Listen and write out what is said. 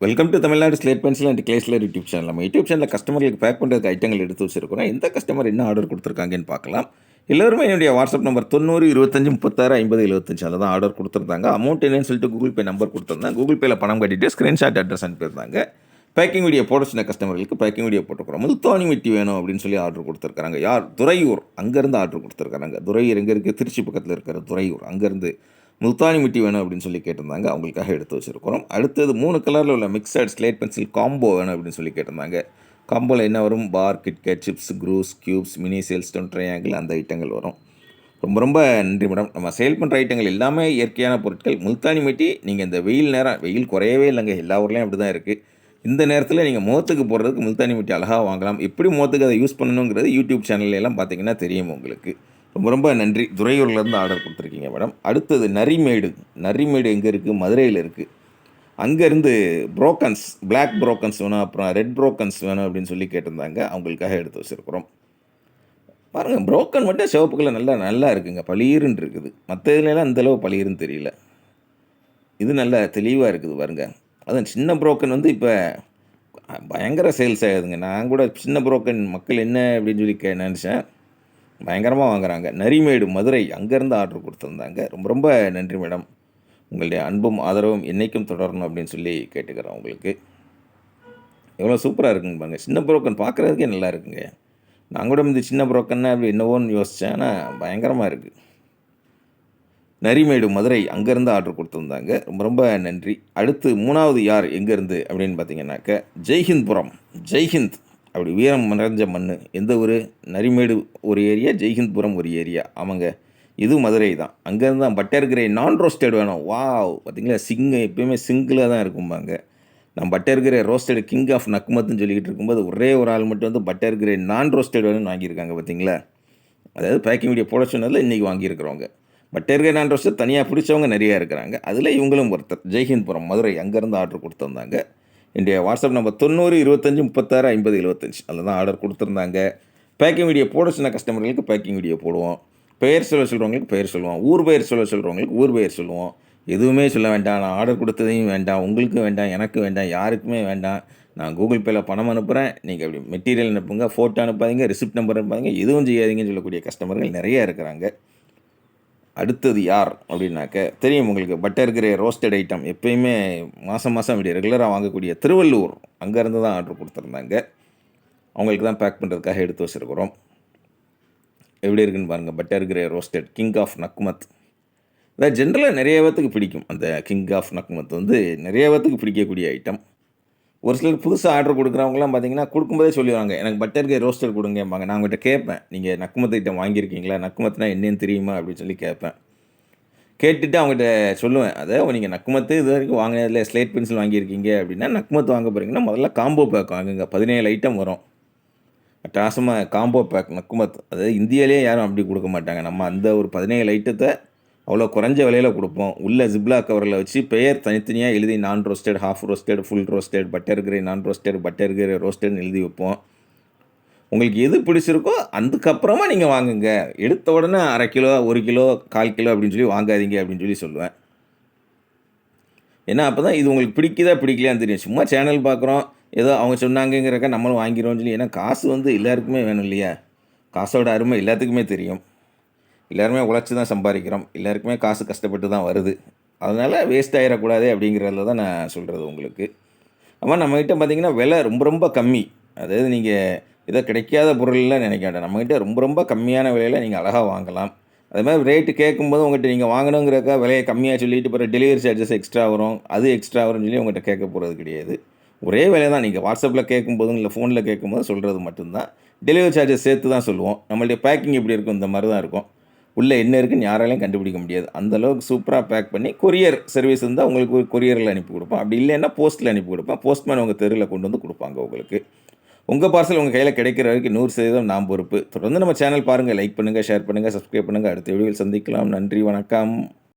Welcome to Tamil Nadu slate pencil and கிளேஸ்லர் YouTube channel. நம்ம YouTube சேனலில் கஸ்டமர்களுக்கு பேக் பண்ணுறதுக்கு ஐட்டங்கள் எடுத்து வச்சிருக்கிறோம். எந்த கஸ்டமர் என்ன ஆர்டர் கொடுத்துருக்காங்கன்னு பார்க்கலாம். எல்லோருமே என்னுடைய வாட்ஸ்அப் நம்பர் 90 25 36 50 75 அதில் தான் ஆர்டர் கொடுத்துருந்தாங்க. அமௌண்ட் என்னன்னு சொல்லிட்டு கூகுள் பே நம்பர் கொடுத்துருந்தாங்க. கூகுள் பேயில் பணம் கட்டிட்டு ஸ்க்ரீன்ஷாட் அட்ரஸ் அனுப்பியிருந்தாங்க. பேக்கிங் வீடியோ போட சின்ன கஸ்டமர்களுக்கு பேக்கிங் வீடியோ போட்டுக்கிறோம். முல்தானி மிட்டி வேணும் அப்படின்னு சொல்லி ஆர்டர் கொடுத்துருக்காங்க. யார்? துறையூர், அங்கேருந்து ஆர்டர் கொடுத்துருக்காங்க. துறையூர் எங்கே இருக்குது? திருச்சி பக்கத்தில் இருக்கிற துறையூர், அங்கேருந்து முல்தானி மிட்டி வேணும் அப்படின்னு சொல்லி கேட்டிருந்தாங்க. அவங்களுக்காக எடுத்து வச்சுருக்கிறோம். அடுத்தது 3 கலரில் உள்ள மிக்சட் ஸ்லேட் பென்சில் காம்போ வேணும் அப்படின்னு சொல்லி கேட்டிருந்தாங்க. காம்போவில் என்ன வரும்? பார், கிட்கேட், சிப்ஸ், க்ரூஸ், க்யூப்ஸ், மினி சேல்ஸ்டோன், ட்ரையாங்கிள், அந்த ஐட்டங்கள் வரும். ரொம்ப ரொம்ப நன்றி மேடம். நம்ம சேல் பண்ணுற ஐட்டங்கள் எல்லாமே இயற்கையான பொருட்கள். முல்தானி மிட்டி நீங்கள் இந்த வெயில் நேரம், வெயில் குறையவே இல்லைங்க, எல்லா ஊர்லேயும் அப்படி தான் இருக்குது. இந்த நேரத்தில் நீங்கள் முகத்துக்கு போடுறதுக்கு முல்தானி மிட்டி அழகாக வாங்கலாம். எப்படி முகத்துக்கு அதை யூஸ் பண்ணணுங்கிறது யூடியூப் சேனல்லாம் பார்த்தீங்கன்னா தெரியும் உங்களுக்கு. ரொம்ப ரொம்ப நன்றி. துறையூர்லேருந்து ஆர்டர் கொடுத்துருக்கீங்க மேடம். அடுத்தது நரிமேடு. நரிமேடு எங்கே இருக்குது? மதுரையில் இருக்குது. அங்கேருந்து புரோக்கன்ஸ், பிளாக் புரோக்கன்ஸ் வேணும், அப்புறம் ரெட் புரோக்கன்ஸ் வேணும் அப்படின்னு சொல்லி கேட்டிருந்தாங்க. அவங்களுக்காக எடுத்து வச்சுருக்குறோம். பாருங்கள், புரோக்கன் மட்டும் சிவப்பு கலர் நல்லா நல்லா இருக்குங்க, பளீருன்னு இருக்குது. மற்ற இதுலலாம் அந்தளவு பளீருன்னு தெரியல. இது நல்லா தெளிவாக இருக்குது பாருங்கள். அதுவும் சின்ன புரோக்கன் வந்து இப்போ பயங்கர சேல்ஸ் ஆகுதுங்க. நான் கூட சின்ன புரோக்கன் மக்கள் என்ன அப்படின்னு சொல்லி நினச்சேன். பயங்கரமாக வாங்குகிறாங்க. நரிமேடு, மதுரை, அங்கேருந்து ஆர்டர் கொடுத்துருந்தாங்க. ரொம்ப ரொம்ப நன்றி மேடம். உங்களுடைய அன்பும் ஆதரவும் என்றைக்கும் தொடரணும் அப்படின்னு சொல்லி கேட்டுக்கிறேன். உங்களுக்கு எவ்வளோ சூப்பராக இருக்குங்க பாருங்கள். சின்ன புரோக்கன் பார்க்குறதுக்கே நல்லா இருக்குங்க. நான் கூட இந்த சின்ன புரோக்கன்னா அப்படி என்னவோன்னு யோசித்தேன். ஆனால் பயங்கரமாக இருக்குது. நரிமேடு, மதுரை, அங்கேருந்து ஆர்டர் கொடுத்துருந்தாங்க. ரொம்ப ரொம்ப நன்றி. அடுத்து 3வது யார் எங்கேருந்து அப்படின்னு பார்த்தீங்கன்னாக்க ஜெய்ஹிந்த்புரம். ஜெய்ஹிந்த் அப்படி வீரம் நிறைஞ்ச மண். எந்த ஊர்? நரிமேடு ஒரு ஏரியா, ஜெய்ஹிந்த்புரம் ஒரு ஏரியா. ஆமாங்க, இது மதுரை தான். அங்கேருந்து தான் பட்டர் கிரே நான் ரோஸ்டட் வேணும். வாவ், பார்த்தீங்களா? எப்போயுமே சிங்கிளாக தான் இருக்கும்பாங்க. நான் butter grey roasted king of நக்குமத்துன்னு சொல்லிக்கிட்டு இருக்கும்போது ஒரே ஒரு ஆள் மட்டும் வந்து பட்டர் கிரே நான் ரோஸ்டட் வேணும்னு வாங்கியிருக்காங்க. பார்த்தீங்களா? அதாவது பேக்கிங் வீடியோ போட சொன்னதில் இன்றைக்கி வாங்கியிருக்கிறவங்க. பட்டர் கிரே நான் ரோஸ்டட் தனியாக பிடிச்சவங்க நிறையா இருக்கிறாங்க. அதில் இவங்களும் ஒருத்தர். ஜெய்ஹிந்த்புரம், மதுரை, அங்கேருந்து ஆர்டர் கொடுத்துருந்தாங்க. என்னுடைய வாட்ஸ்அப் நம்பர் 90 25 36 50 75 அதில் தான் ஆர்டர் கொடுத்துருந்தாங்க. பேக்கிங் வீடியோ போட சின்ன கஸ்டமர்களுக்கு பேக்கிங் வீடியோ போடுவோம். பெயர் சொல்கிறவங்களுக்கு பெயர் சொல்லுவோம். ஊர் பெயர் சொல்கிறவங்களுக்கு ஊர் பெயர் சொல்லுவோம். எதுவுமே சொல்ல வேண்டாம். நான் ஆர்டர் கொடுத்ததையும் வேண்டாம், உங்களுக்கும் வேண்டாம், எனக்கு வேண்டாம், யாருக்குமே வேண்டாம். நான் கூகுள் பேயில் பணம் அனுப்புகிறேன், நீங்கள் அப்படி மெட்டீரியல் அனுப்புங்க, ஃபோட்டோ அனுப்பாதீங்க, ரிசிப்ட் நம்பர் அனுப்பாதீங்க, எதுவும் செய்யாதீங்கன்னு சொல்லக்கூடிய கஸ்டமர்கள் நிறையா இருக்கிறாங்க. அடுத்தது யார் அப்படின்னாக்க தெரியும் உங்களுக்கு. பட்டர் கிரே ரோஸ்டட் ஐட்டம் எப்போயுமே மாதம் இப்படி ரெகுலராக வாங்கக்கூடிய திருவள்ளூர், அங்கேருந்து தான் ஆர்டர் கொடுத்துருந்தாங்க. அவங்களுக்கு தான் பேக் பண்ணுறதுக்காக எடுத்து வச்சுருக்குறோம். எப்படி இருக்குன்னு பாருங்கள். Butter grey roasted king of நக்குமத். அதாவது ஜென்ரலாக நிறைய பேத்துக்கு பிடிக்கும். அந்த கிங் ஆஃப் நக்குமத் வந்து நிறைய பேத்துக்கு பிடிக்கக்கூடிய ஐட்டம். ஒரு சிலர் புதுசாக ஆர்டர் கொடுக்குறவங்களாம் பார்த்தீங்கன்னா கொடுக்கும்போதே சொல்லிடுவாங்க, எனக்கு பட்டர் கிரே ரோஸ்டர் கொடுங்கம்பாங்க. நான் அவங்ககிட்ட கேட்பேன், நீங்கள் நக்குமத்து ஐட்டம் வாங்கியிருக்கீங்களா, நக்குமத்துனா என்னன்னு தெரியுமா அப்படின்னு சொல்லி கேட்பேன். கேட்டுட்டு அவங்ககிட்ட சொல்லுவேன், அதாவது நீங்கள் நக்குமத்து இது வரைக்கும் வாங்கினதில் ஸ்லேட் பென்சில் வாங்கியிருக்கீங்க அப்படின்னா, நக்குமத்து வாங்க போகிறீங்கன்னா முதல்ல காம்போ பேக் வாங்குங்க. 17 ஐட்டம் வரும். அட்டாசமாக காம்போ பேக் நக்குமத். அதாவது இந்தியாவிலேயே யாரும் அப்படி கொடுக்க மாட்டாங்க. நம்ம அந்த ஒரு 17 ஐட்டத்தை அவ்வளோ குறைஞ்ச விலையில் கொடுப்போம். உள்ள ஜிப்லா கவரில் வச்சு பெயர் தனித்தனியாக எழுதி நான் roasted, half roasted, full roasted, butter grey நான் ரோஸ்டட், பட்டர் கிரே ரோஸ்டட்னு எழுதி வைப்போம். உங்களுக்கு எது பிடிச்சிருக்கோ அதுக்கப்புறமா நீங்கள் வாங்குங்க. எடுத்த உடனே 1/2 கிலோ, 1 கிலோ, 1/4 கிலோ அப்படின்னு சொல்லி வாங்காதீங்க அப்படின்னு சொல்லி சொல்லுவேன். ஏன்னா அப்போ தான் இது உங்களுக்கு பிடிக்குதா பிடிக்கலையான்னு தெரியும். சும்மா சேனல் பார்க்குறோம், ஏதோ அவங்க சொன்னாங்கங்கிறக்க நம்மளும் வாங்கிடுவோம்னு சொல்லி. ஏன்னா காசு வந்து எல்லாருக்குமே வேணும் இல்லையா? காசோட அருமை எல்லாத்துக்குமே தெரியும். எல்லாருமே உழைச்சி தான் சம்பாதிக்கிறோம். எல்லாருக்குமே காசு கஷ்டப்பட்டு தான் வருது. அதனால் வேஸ்ட் ஆகிடக்கூடாது அப்படிங்கிறதுல தான் நான் சொல்கிறது உங்களுக்கு. ஆமாம், நம்மக்கிட்ட பார்த்திங்கன்னா விலை ரொம்ப ரொம்ப கம்மி. அதாவது நீங்கள் ஏதோ கிடைக்காத பொருள்லாம் நினைக்க வேண்டாம். நம்மக்கிட்ட ரொம்ப ரொம்ப கம்மியான விலையில் நீங்கள் அழகாக வாங்கலாம். அதே மாதிரி ரேட்டு கேட்கும்போது உங்கள்கிட்ட நீங்கள் வாங்கணுங்கிறக்கா விலையை கம்மியாக சொல்லிட்டு அப்புறம் டெலிவரி சார்ஜஸ் எக்ஸ்ட்ரா வரும், அது எக்ஸ்ட்ரா வரும்னு சொல்லி உங்கள்கிட்ட கேட்க போகிறது கிடையாது. ஒரே விலை தான். நீங்கள் வாட்ஸ்அப்பில் கேட்கும்போதும் இல்லை ஃபோனில் கேட்கும்போது சொல்கிறது மட்டும்தான். டெலிவரி சார்ஜஸ் சேர்த்து தான் சொல்லுவோம். நம்மளுடைய பேக்கிங் எப்படி இருக்கும், இந்த மாதிரி தான் இருக்கும். உள்ளே என்ன இருக்குன்னு யாராலையும் கண்டுபிடிக்க முடியாது. அந்தளவுக்கு சூப்பராக பேக் பண்ணி கொரியர் சர்வீஸ் இருந்தால் உங்களுக்கு கொரியரில் அனுப்பி கொடுப்போம். அப்படி இல்லைன்னா போஸ்ட்டில் அனுப்பி கொடுப்பேன். போஸ்ட்மேன் உங்கள் தெருவில் கொண்டு வந்து கொடுப்பாங்க உங்களுக்கு. உங்கள் பார்சல் உங்கள் கையில் கிடைக்கிற வரைக்கும் 100% நான் பொறுப்பு. தொடர்ந்து நம்ம சேனல் பாருங்கள், லைக் பண்ணுங்கள், ஷேர் பண்ணுங்கள், சப்ஸ்கிரைப் பண்ணுங்கள். அடுத்த வீடியோவில் சந்திக்கலாம். நன்றி, வணக்கம்.